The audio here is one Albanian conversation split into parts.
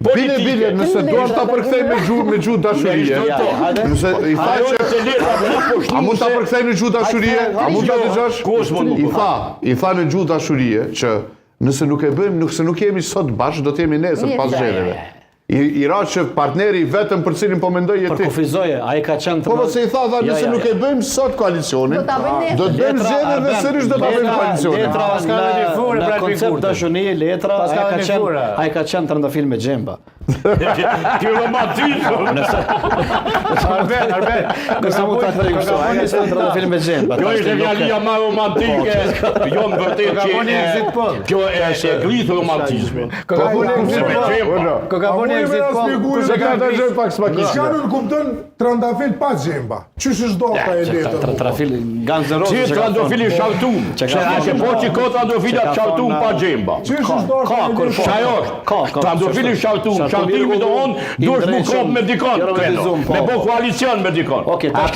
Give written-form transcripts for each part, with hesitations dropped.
Bile, nëse duar ta përkthej me gjuhë dashurie. Nëse i tha që a mund ta përkthej në gjuhë dashurie? A mund ta dëgjosh? I tha në gjuhë dashurie që nëse nuk e bëjmë, nëse nuk jemi sot bashkë, do të jemi nesër pas zgjedhjeve. I ra që partneri vetëm për cilin po mendoj je ti. Për kufizoje, ai ka qenë Po se i tha nëse nuk e bëjmë sot koalicionin, do të bëjmë zgjedhje dhe sërish do ta bëjmë koalicionin. Në koncept dashurie, letra, ai ka qenë trëndafil me Xhemba. Ti romantizëm. Arbet. Nëse mund ta thëj kështu, ai ka qenë trëndafil me Xhemba. Kjo është fjalia më romantike. Jo në vërtetë që kjo është gritë romantizmi. Çka nuk kupton trëndafil pa Xhemba? Çish është dorta e letër? Trëndafil ganzëroz. Ti trëndafili shaltum. Që po që ko trëndafila shaltum pa Xhemba. Çish është dorta e letër? Trëndafili shaltum. Shaltimi do on duhet më kop me dikon. Me bo koalicion me dikon. Okej, tash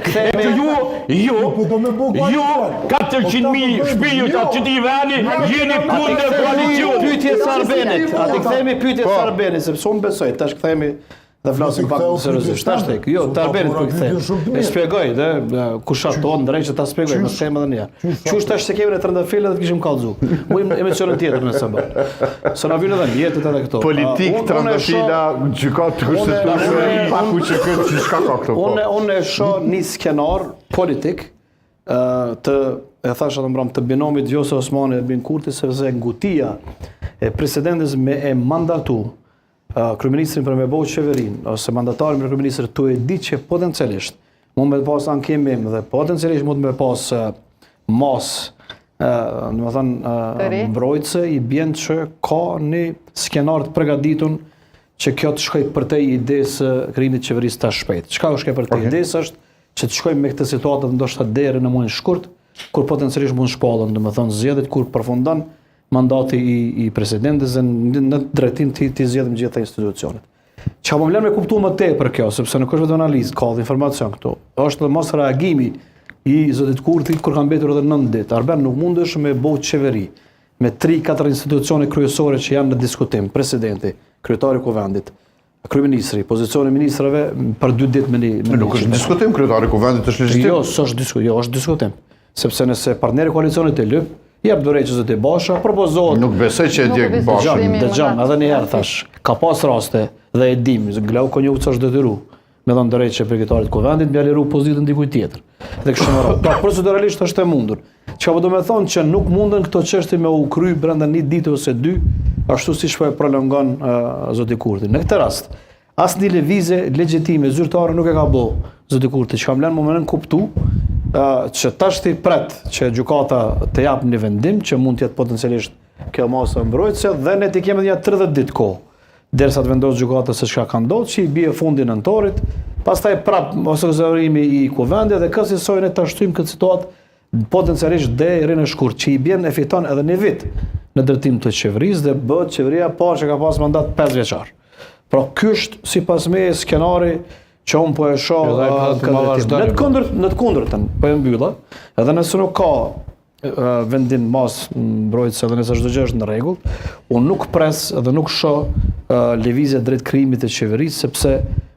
kthehemi ju 400.000 shpijut atë që ti vani jeni kundër koalicion. Pyetje Sarbenit. Atë kthehemi pyetje Sarbenit sepse unë besoj tash kthehemi dhe flasim pak seriozisht. Tash tek. Jo, Sarbenit po kthehemi. E shpjegoj dhe kush ato drejt që ta shpjegoj më them edhe një herë. Çush tash se kemi në trëndafilë dhe të kishim kallzu. Mu emisionin tjetër në sabah. Se na vjen edhe jetët edhe këto. Politik trëndafila gjykat kushtetuese pa kuçi këtë çka ka këtu. Unë shoh një skenar politik të e thash atë mbram të binomit Vjosa Osmani dhe Bin Kurti sepse ngutia e presidentit me e mandatu kryeministrin për me bëu qeverinë ose mandatarin për kryeministër tu e di që potencialisht mund me pas ankemim dhe potencialisht mund me pas mbrojtëse i bjen që ka një skenar të përgatitur që kjo të shkoj për te idesë krijimit të qeverisë ta shpejt. Çka është kjo për te idesë është që të shkojmë me këtë situatë ndoshta deri në muajin shkurt, kur potencialisht mund shpallën, domethënë zgjedhjet kur përfundon mandati i presidentit në drejtim të zgjedhim gjitha institucionet. Çka po vlen me kuptuar më tepër kjo, sepse nuk është vetëm analizë, ka informacion këtu. Është edhe mos reagimi i zotit Kurti kur ka mbetur edhe 9 ditë. Arben nuk mundesh me bëu qeveri me 3-4 institucione kryesore që janë në diskutim, presidenti, kryetari i kuvendit, kryeministri, pozicioni i ministrave për 2 ditë me një. Nuk është diskutim kryetari i kuvendit është legjitim. Jo, është diskutim. Sepse nëse partneri i koalicionit e lyp, jep dorë që zotë Basha propozohet. Nuk besoj që e djeg Basha. Dëgjom, edhe një herë thash, ka pas raste dhe e dim, Glau Konjuca është detyru me dhënë drejtë që përgjithëtarit kuvendit mbi liru pozitën dikujt tjetër. Dhe kështu me radhë. Pra proceduralisht është e mundur. Çka do të thonë që nuk munden këto çështje me u kry brenda 1 dite ose 2, ashtu siç po e prolongon zoti Kurti. Në këtë rast, asnjë lëvizje legjitime zyrtare nuk e ka bë zoti Kurti, që kam lënë momentin kuptu që tash ti pret që gjykata të jap një vendim që mund të jetë potencialisht kjo masa mbrojtëse dhe ne ti kemi një 30 ditë kohë derisa të vendosë gjykata se çka ka ndodhur, që i bie fundi nëntorit, pastaj prap ose zërimi i kuvendit dhe kësaj ne ta shtyjmë këtë situatë potencialisht deri në shkurt, që i bjen e fiton edhe një vit në drejtim të qeverisë dhe bëhet qeveria parë që ka pas mandat 5 vjeçar. Pra ky është sipas me skenari që unë po e shoh në të kundërtën, po e mbylla, edhe nëse nuk ka vendin mas mbrojtëse edhe nëse çdo gjë është në rregull, unë nuk pres edhe nuk shoh lëvizje drejt krijimit të qeverisë, sepse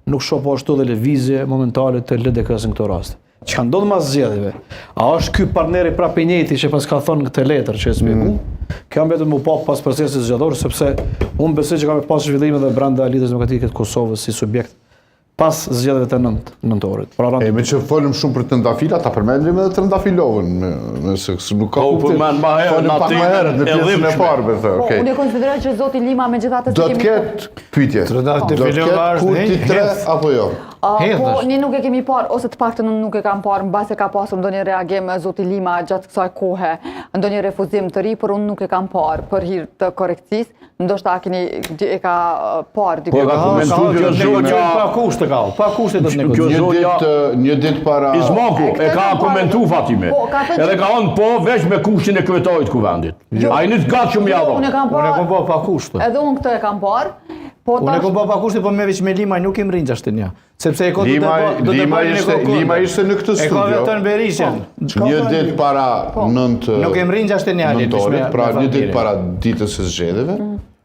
nuk shoh po ashtu edhe lëvizje momentale të LDK-s në këtë rast. Çka ndodh mas zgjedhjeve? A është ky partneri prapë i njëjti që pas ka thonë këtë letër që e shpjegoj? Kjo mbetet më pa pas procesit zgjedhor, sepse unë besoj që ka pas zhvillime edhe brenda Lidhjes Demokratike të Kosovës si subjekt pas zgjedhjeve të nëntorit. E me që folëm shumë për trëndafila, ta përmendim edhe trëndafilovën, nëse nuk ka kuptim. Folëm pak më herët në pjesën e parë, unë e konsideroj që zoti Lima megjithatë do të ketë pyetje. Do të ketë Kurti 3 apo jo? Po, ne nuk e kemi parë, ose të paktën unë nuk e kam parë, mbase ka pasur ndonjë reagim zoti Lima gjatë kësaj kohe, ndonjë refuzim të ri, por unë nuk e kam parë për hir të korrekcisë, ndoshta e ka parë diku. Po ka komentuar pa kushte ka, pa kushte do të negociojë. Një ditë para Izmaku e ka komentuar Fatime. Edhe ka thënë po veç me kushtin e kryetarit të kuvendit. Ai nuk gatshëm ja dhon. Unë e kam parë pa kushte. Edhe unë këtë e kam parë. Po Unë e kom pa kushti, po me veç me Limaj nuk im rinë 61. Sepse e ko Lima ishte në këtë e ko studio. vetën Berishen. Një ditë para 9 Nuk im rinë 61. nëntorit, pra një ditë para ditës së zgjedhjeve.